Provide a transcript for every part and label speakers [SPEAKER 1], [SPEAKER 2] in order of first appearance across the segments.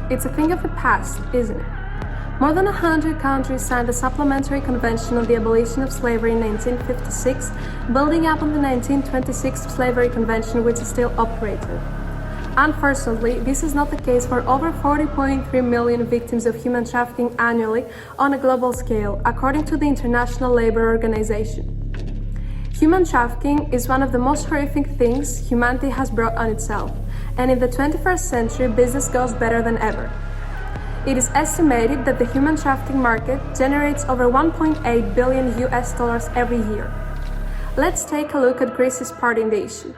[SPEAKER 1] It's a thing of the past, isn't it? More than 100 countries signed a supplementary convention on the abolition of slavery in 1956, building up on the 1926 Slavery Convention, which is still operative. Unfortunately, this is not the case for over 40.3 million victims of human trafficking annually on a global scale, according to the International Labour Organization. Human trafficking is one of the most horrific things humanity has brought on itself, and in the 21st century, business goes better than ever. It is estimated that the human trafficking market generates over $1.8 billion every year. Let's take a look at Greece's part in the issue.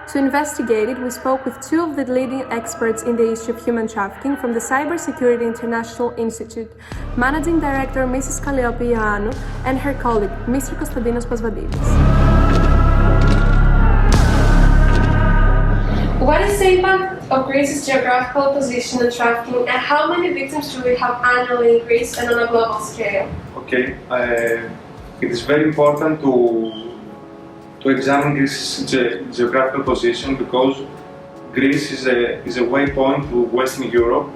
[SPEAKER 1] To investigate it, we spoke with two of the leading experts in the issue of human trafficking from the Cybersecurity International Institute, Managing Director Mrs. Kalliopi Ioannou and her colleague, Mr. Konstantinos Pasvadidis. What is the impact of Greece's geographical position in trafficking, and how many victims do we have annually in Greece and on a global scale?
[SPEAKER 2] Okay, it is very important to examine Greece's geographical position because Greece is a waypoint to Western Europe,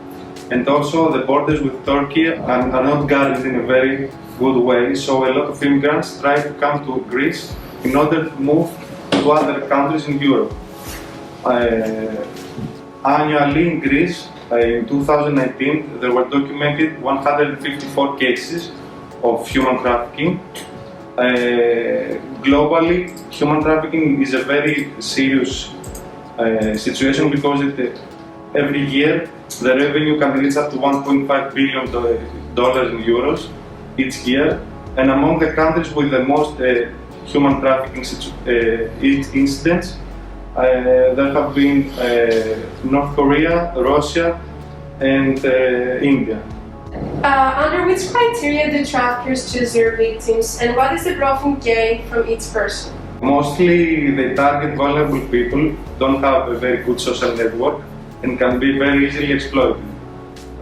[SPEAKER 2] and also the borders with Turkey are not guarded in a very good way, so a lot of immigrants try to come to Greece in order to move to other countries in Europe. Annually in Greece, in 2019, there were documented 154 cases of human trafficking. Globally, human trafficking is a very serious situation because every year the revenue can reach up to $1.5 billion in euros each year, and among the countries with the most human trafficking incidents, there have been North Korea, Russia, and India.
[SPEAKER 1] Under which criteria do traffickers choose their victims, and what is the profit gain from each person?
[SPEAKER 2] Mostly they target vulnerable people, don't have a very good social network, and can be very easily exploited.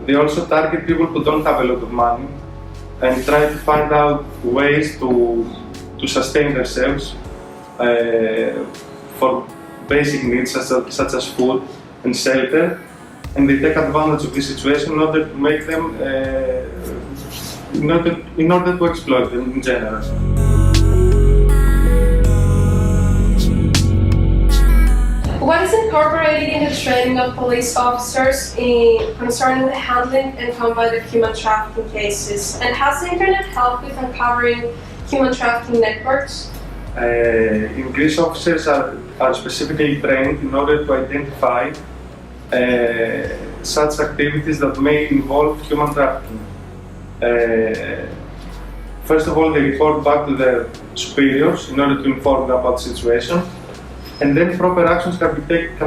[SPEAKER 2] They also target people who don't have a lot of money and try to find out ways to sustain themselves for basic needs such as food and shelter, and they take advantage of this situation in order to make them, in order to exploit them in general.
[SPEAKER 1] What is incorporated in the training of police officers concerning the handling and combat of human trafficking cases? And has the internet helped with uncovering human trafficking networks?
[SPEAKER 2] In Greece, officers are specifically trained in order to identify such activities that may involve human trafficking. First of all, they report back to their superiors in order to inform them about the situation, and then proper actions can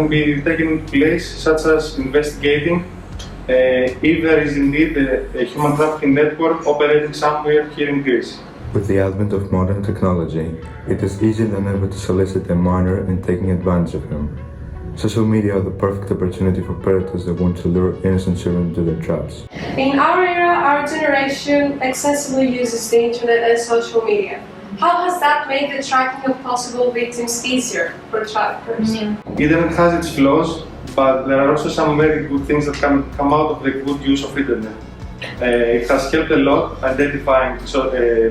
[SPEAKER 2] be taken into place, such as investigating if there is indeed a human trafficking network operating somewhere here in Greece.
[SPEAKER 3] With the advent of modern technology, it is easier than ever to solicit a minor and taking advantage of him. Social media are the perfect opportunity for predators that want to lure innocent children into their traps.
[SPEAKER 1] In our era, our generation extensively uses the internet and social media. How has that made the tracking of possible victims easier for traffickers?
[SPEAKER 2] Internet has its flaws, but there are also some very good things that can come out of the good use of internet. It has helped a lot identifying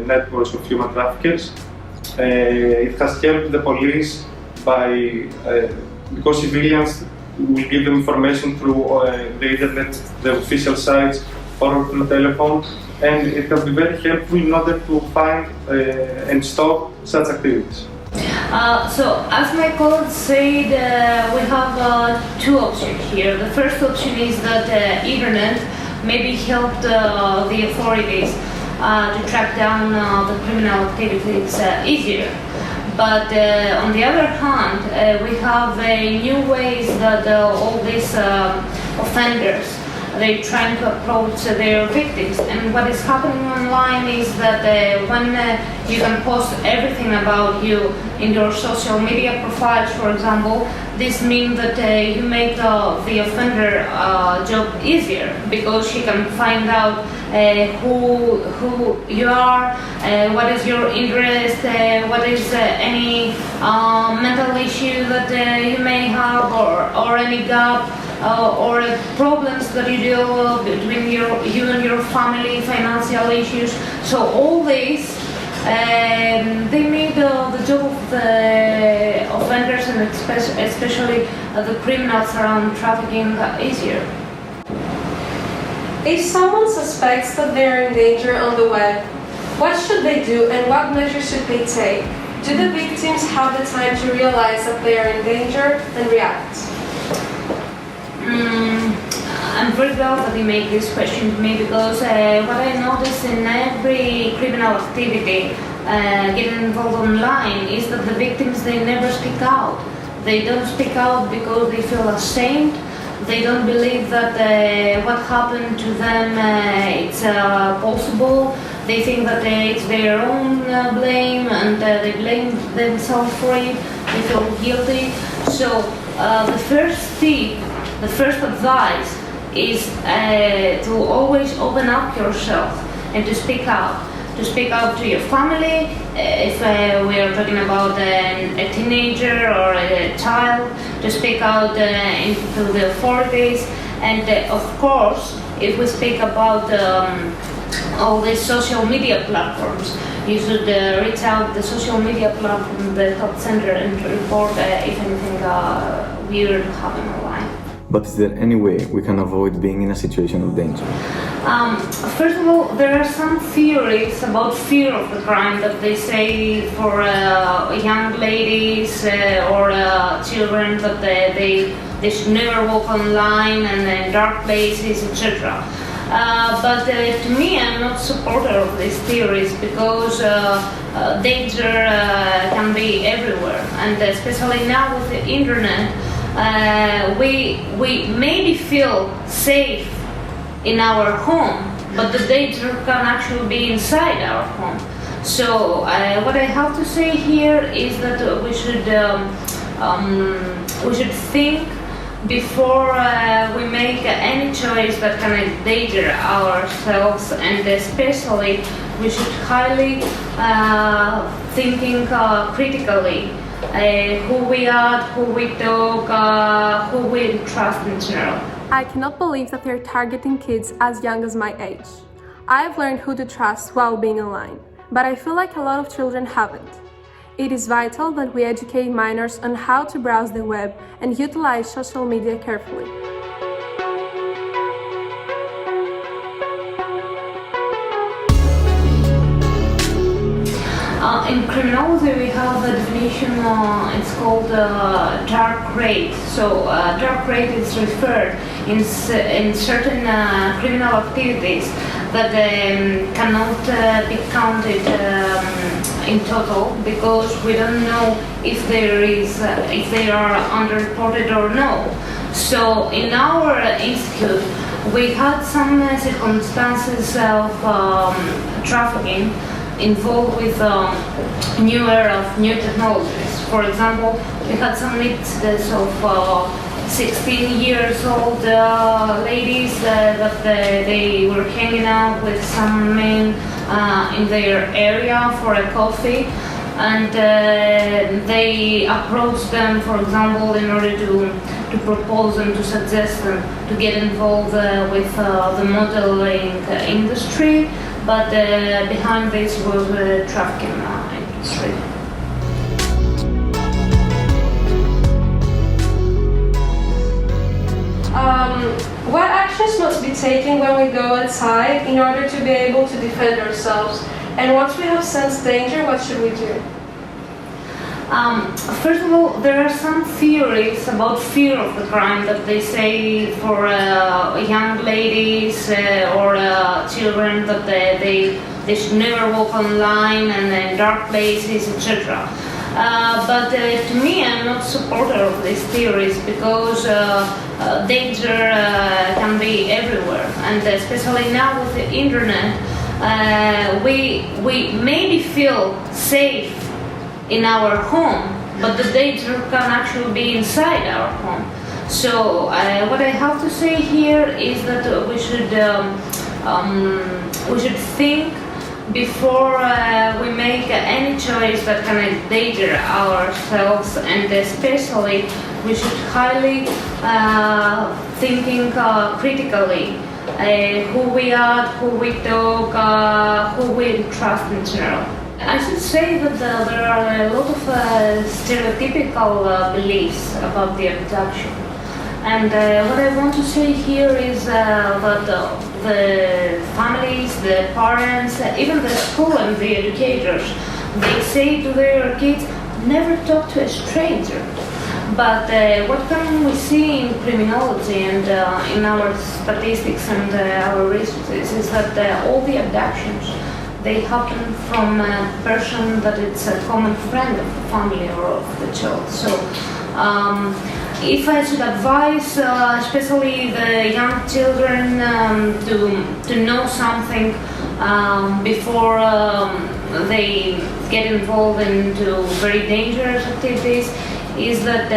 [SPEAKER 2] networks of human traffickers. It has helped the police because civilians will give them information through the internet, the official sites, or through telephone, and it can be very helpful in order to find and stop such activities.
[SPEAKER 4] So, as my colleagues said, we have two options here. The first option is that the internet maybe helped the authorities to track down the criminal activities easier. But on the other hand, we have new ways that all these offenders, they're trying to approach their victims. And what is happening online is that when you can post everything about you, in your social media profiles, for example, this means that you make the offender job easier because he can find out who you are, what is your interest, what is any mental issue that you may have, or any gap or problems that you deal between you and your family, financial issues. So all these they make the job of the offenders and especially the criminals around trafficking easier.
[SPEAKER 1] If someone suspects that they are in danger on the web, what should they do and what measures should they take? Do the victims have the time to realize that they are in danger and react?
[SPEAKER 4] I'm very glad that you make this question to me because what I notice in every criminal activity getting involved online is that the victims, they never speak out. They don't speak out because they feel ashamed. They don't believe that what happened to them it's possible. They think that it's their own blame and they blame themselves for it. They feel guilty. So the first tip, the first advice is to always open up yourself and to speak out. To speak out to your family, if we are talking about a teenager or a child, to speak out to the authorities, and of course, if we speak about all these social media platforms, you should reach out the social media platform, the help center, and to report if anything weird happens online.
[SPEAKER 5] But is there any way we can avoid being in a situation of danger?
[SPEAKER 4] First of all, there are some theories about fear of the crime that they say for young ladies or children that they should never walk online and in dark places, etc. But to me, I'm not a supporter of these theories because danger can be everywhere, and especially now with the internet, we maybe feel safe in our home, but the danger can actually be inside our home. So what I have to say here is that we should think before we make any choice that can endanger ourselves, and especially we should highly thinking critically who we are, who we talk, who we trust in general.
[SPEAKER 1] I cannot believe that they're targeting kids as young as my age. I've learned who to trust while being online, but I feel like a lot of children haven't. It is vital that we educate minors on how to browse the web and utilize social media carefully.
[SPEAKER 4] In criminology, we have a definition, it's called dark rate. So dark rate is referred in certain criminal activities that cannot be counted in total because we don't know if they are underreported or no. So in our institute, we had some circumstances of trafficking involved with new era of new technologies. For example, we had some incidents of 16 years old ladies that they were hanging out with some men in their area for a coffee, and they approached them, for example, in order to propose and to suggest them to get involved with the modeling industry. But behind this was the trafficking industry.
[SPEAKER 1] What actions must be taken when we go outside in order to be able to defend ourselves? And once we have sensed danger, what should we do?
[SPEAKER 4] First of all, there are some theories about fear of the crime that they say for young ladies or children that they should never walk online and in dark places, etc. But to me, I'm not a supporter of these theories because danger can be everywhere, and especially now with the internet, we maybe feel safe in our home, but the danger can actually be inside our home. So what I have to say here is that we should think before we make any choice that can endanger ourselves, and especially we should highly thinking critically who we are, who we talk, who we trust in general. I should say that there are a lot of stereotypical beliefs about the abduction. And what I want to say here is that the families, the parents, even the school and the educators, they say to their kids, never talk to a stranger. But what can we see in criminology and in our statistics and our researches is that all the abductions, they happen from a person that it's a common friend of the family or of the child. So if I should advise, especially the young children, to know something before they get involved into very dangerous activities, is that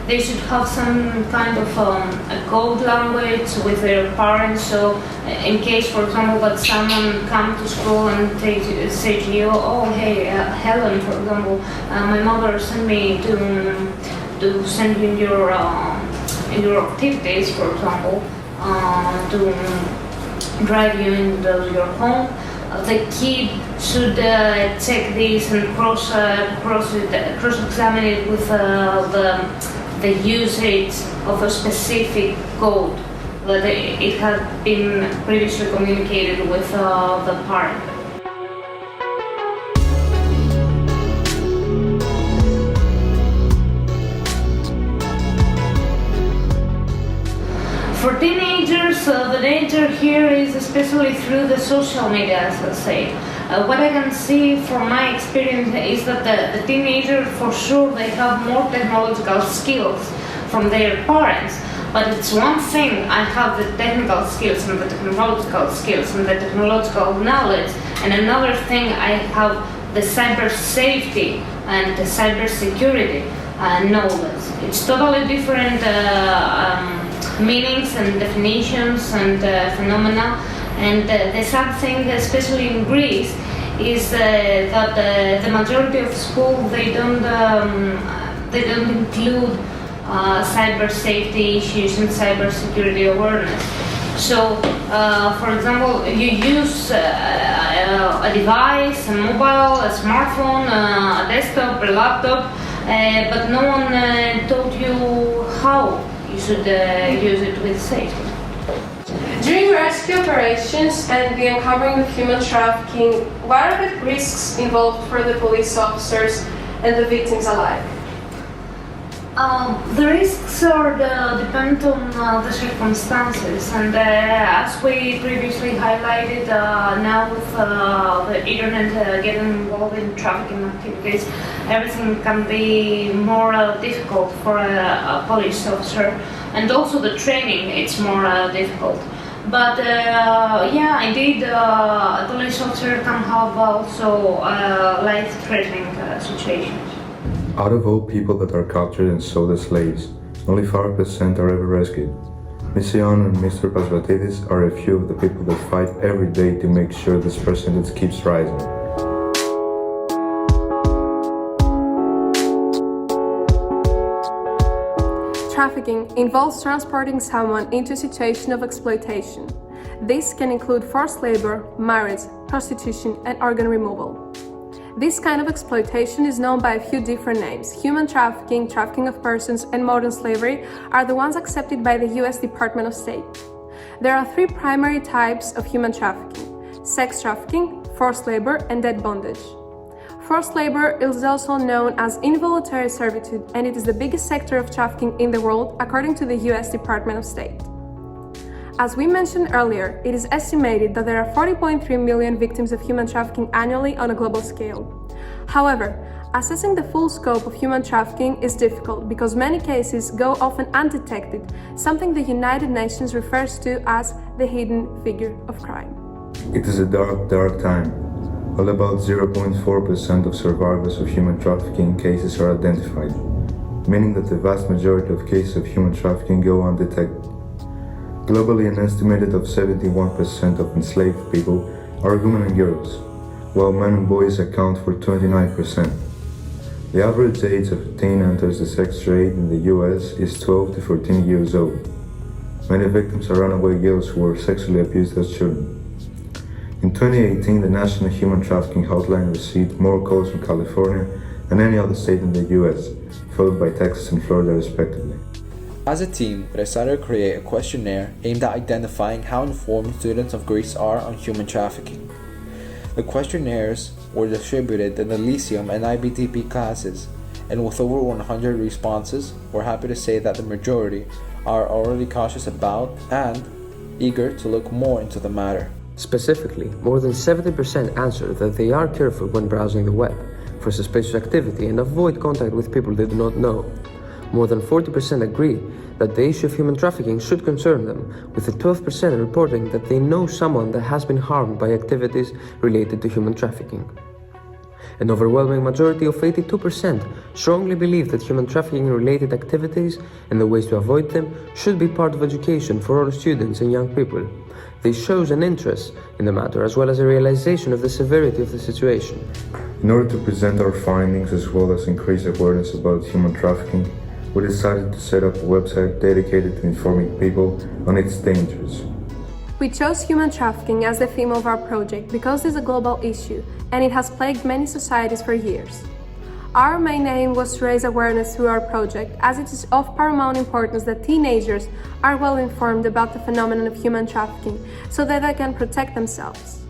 [SPEAKER 4] they should have some kind of a code language with their parents. So in case, for example, that someone comes to school and say to you, oh, hey, Helen, for example, my mother sent me to send you in your activities, for example, to drive you into your home. The kid should check this and cross-examine it with the usage of a specific code that it had been previously communicated with the parent. For teenagers, the danger here is especially through the social media, as I say. What I can see from my experience is that the teenagers, for sure, they have more technological skills from their parents. But it's one thing, I have the technical skills and the technological skills and the technological knowledge, and another thing, I have the cyber safety and the cyber security knowledge. It's totally different meanings and definitions and phenomena. And the sad thing, especially in Greece, is that the majority of schools they don't include cyber safety issues and cyber security awareness. So, for example, you use a device, a mobile, a smartphone, a desktop, a laptop, but no one taught you how you should use it with safety.
[SPEAKER 1] During rescue operations and the uncovering of human trafficking, what are the risks involved for the police officers and the victims alike?
[SPEAKER 4] The risks depend on the circumstances, and as we previously highlighted, now with the internet getting involved in trafficking activities, everything can be more difficult for a police officer, and also the training it's more difficult. But yeah, indeed, a police officer can have also life-threatening situations.
[SPEAKER 3] Out of all people that are captured and sold as slaves, only 5% are ever rescued. Ms. Ion and Mr. Pasvatidis are a few of the people that fight every day to make sure this percentage keeps rising.
[SPEAKER 1] Trafficking involves transporting someone into a situation of exploitation. This can include forced labor, marriage, prostitution, and organ removal. This kind of exploitation is known by a few different names. Human trafficking, trafficking of persons, and modern slavery are the ones accepted by the US Department of State. There are three primary types of human trafficking: sex trafficking, forced labor, and debt bondage. Forced labor is also known as involuntary servitude, and it is the biggest sector of trafficking in the world, according to the US Department of State. As we mentioned earlier, it is estimated that there are 40.3 million victims of human trafficking annually on a global scale. However, assessing the full scope of human trafficking is difficult because many cases go often undetected, something the United Nations refers to as the hidden figure of crime.
[SPEAKER 3] It is a dark, dark time. while about 0.4% of survivors of human trafficking cases are identified, meaning that the vast majority of cases of human trafficking go undetected. Globally, an estimated of 71% of enslaved people are women and girls, while men and boys account for 29%. The average age of a teen enters the sex trade in the US is 12 to 14 years old. Many victims are runaway girls who were sexually abused as children. In 2018, the National Human Trafficking Hotline received more calls from California than any other state in the US, followed by Texas and Florida respectively.
[SPEAKER 6] As a team, we decided to create a questionnaire aimed at identifying how informed students of Greece are on human trafficking. The questionnaires were distributed in the Lyceum and IBDP classes, and with over 100 responses, we're happy to say that the majority are already cautious about and eager to look more into the matter.
[SPEAKER 7] Specifically, more than 70% answered that they are careful when browsing the web for suspicious activity and avoid contact with people they do not know. More than 40% agree that the issue of human trafficking should concern them, with the 12% reporting that they know someone that has been harmed by activities related to human trafficking. An overwhelming majority of 82% strongly believe that human trafficking-related activities and the ways to avoid them should be part of education for all students and young people. This shows an interest in the matter as well as a realization of the severity of the situation.
[SPEAKER 3] In order to present our findings as well as increase awareness about human trafficking, we decided to set up a website dedicated to informing people on its dangers.
[SPEAKER 1] We chose human trafficking as the theme of our project because it's a global issue and it has plagued many societies for years. Our main aim was to raise awareness through our project, as it is of paramount importance that teenagers are well informed about the phenomenon of human trafficking so that they can protect themselves.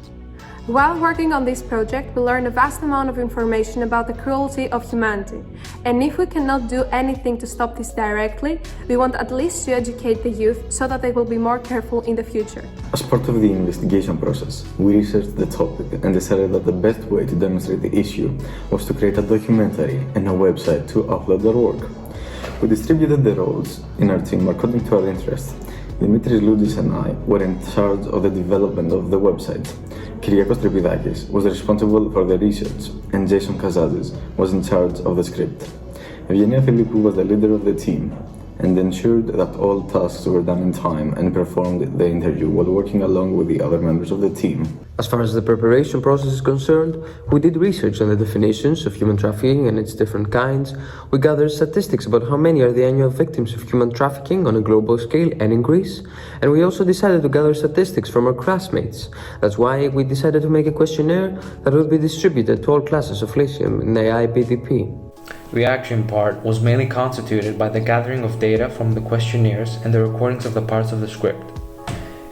[SPEAKER 1] While working on this project, we learned a vast amount of information about the cruelty of humanity, and if we cannot do anything to stop this directly, we want at least to educate the youth so that they will be more careful in the future.
[SPEAKER 5] As part of the investigation process, we researched the topic and decided that the best way to demonstrate the issue was to create a documentary and a website to upload our work. We distributed the roles in our team according to our interests. Dimitris Loudis and I were in charge of the development of the website. Kyriakos Tripidakis was responsible for the research, and Jason Kazazis was in charge of the script. Evgenia Philippou was the leader of the team and ensured that all tasks were done in time and performed the interview while working along with the other members of the team.
[SPEAKER 7] As far as the preparation process is concerned, we did research on the definitions of human trafficking and its different kinds. We gathered statistics about how many are the annual victims of human trafficking on a global scale and in Greece, and we also decided to gather statistics from our classmates. That's why we decided to make a questionnaire that would be distributed to all classes of Lyceum in the IBDP.
[SPEAKER 6] The action part was mainly constituted by the gathering of data from the questionnaires and the recordings of the parts of the script.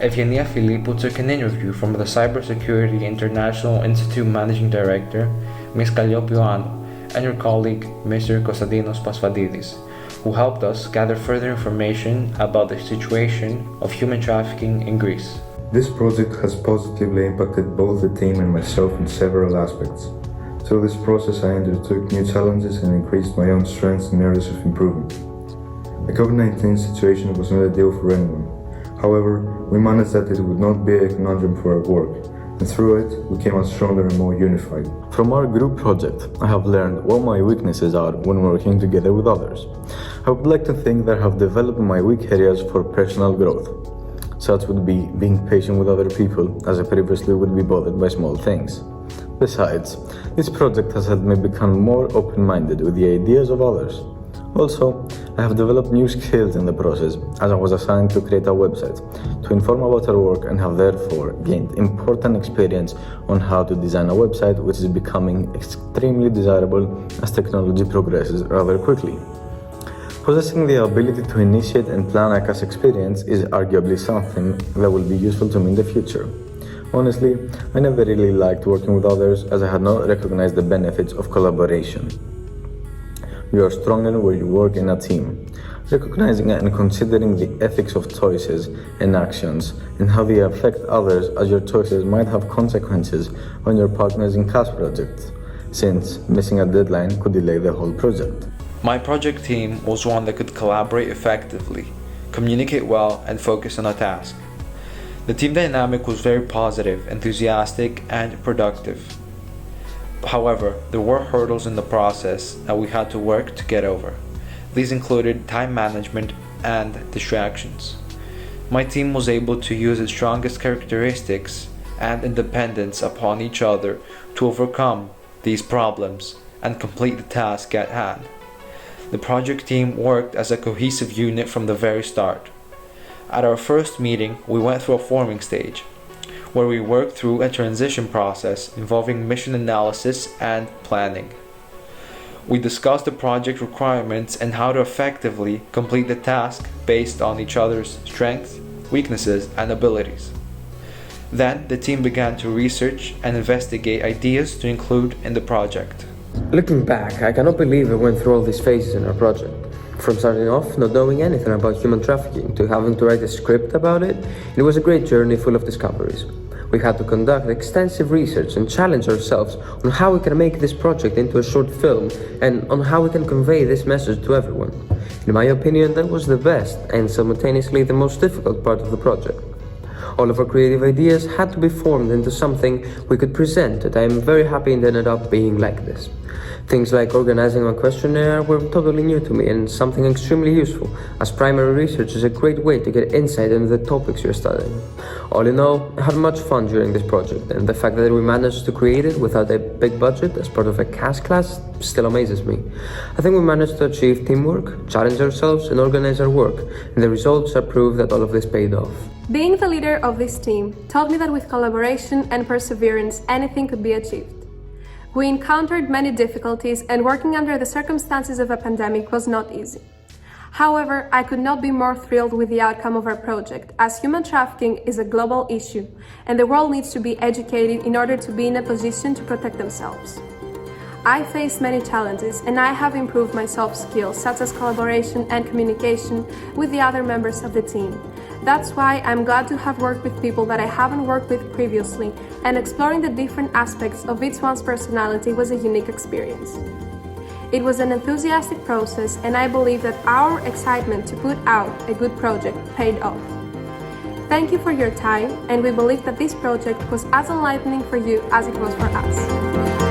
[SPEAKER 6] Evgenia Philippou took an interview from the Cybersecurity International Institute Managing Director, Ms. Kalliopi Ioannou, and her colleague, Mr. Konstantinos Pasfadidis, who helped us gather further information about the situation of human trafficking in Greece.
[SPEAKER 3] This project has positively impacted both the team and myself in several aspects. Through this process, I undertook new challenges and increased my own strengths and areas of improvement. The COVID-19 situation was not ideal for anyone. However, we managed that it would not be a conundrum for our work, and through it, we came out stronger and more unified.
[SPEAKER 5] From our group project, I have learned what my weaknesses are when working together with others. I would like to think that I have developed my weak areas for personal growth. Such would be being patient with other people, as I previously would be bothered by small things. Besides, this project has helped me become more open-minded with the ideas of others. Also, I have developed new skills in the process, as I was assigned to create a website to inform about our work and have therefore gained important experience on how to design a website, which is becoming extremely desirable as technology progresses rather quickly. Possessing the ability to initiate and plan a CAS experience is arguably something that will be useful to me in the future. Honestly, I never really liked working with others as I had not recognized the benefits of collaboration. You are stronger when you work in a team. Recognizing and considering the ethics of choices and actions and how they affect others, as your choices might have consequences on your partners in CAS projects, since missing a deadline could delay the whole project.
[SPEAKER 6] My project team was one that could collaborate effectively, communicate well, and focus on a task. The team dynamic was very positive, enthusiastic, and productive. However, there were hurdles in the process that we had to work to get over. These included time management and distractions. My team was able to use its strongest characteristics and independence upon each other to overcome these problems and complete the task at hand. The project team worked as a cohesive unit from the very start. At our first meeting, we went through a forming stage, where we worked through a transition process involving mission analysis and planning. We discussed the project requirements and how to effectively complete the task based on each other's strengths, weaknesses, and abilities. Then, the team began to research and investigate ideas to include in the project.
[SPEAKER 7] Looking back, I cannot believe we went through all these phases in our project. From starting off not knowing anything about human trafficking to having to write a script about it, it was a great journey full of discoveries. We had to conduct extensive research and challenge ourselves on how we can make this project into a short film and on how we can convey this message to everyone. In my opinion, that was the best and simultaneously the most difficult part of the project. All of our creative ideas had to be formed into something we could present, and I am very happy it ended up being like this. Things like organizing a questionnaire were totally new to me and something extremely useful, as primary research is a great way to get insight into the topics you're studying. All in all, I had much fun during this project, and the fact that we managed to create it without a big budget as part of a CAS class still amazes me. I think we managed to achieve teamwork, challenge ourselves, and organize our work, and the results are proof that all of this paid off.
[SPEAKER 1] Being the leader of this team taught me that with collaboration and perseverance, anything could be achieved. We encountered many difficulties, and working under the circumstances of a pandemic was not easy. However, I could not be more thrilled with the outcome of our project, as human trafficking is a global issue, and the world needs to be educated in order to be in a position to protect themselves. I faced many challenges, and I have improved my soft skills, such as collaboration and communication with the other members of the team. That's why I'm glad to have worked with people that I haven't worked with previously, and exploring the different aspects of each one's personality was a unique experience. It was an enthusiastic process, and I believe that our excitement to put out a good project paid off. Thank you for your time, and we believe that this project was as enlightening for you as it was for us.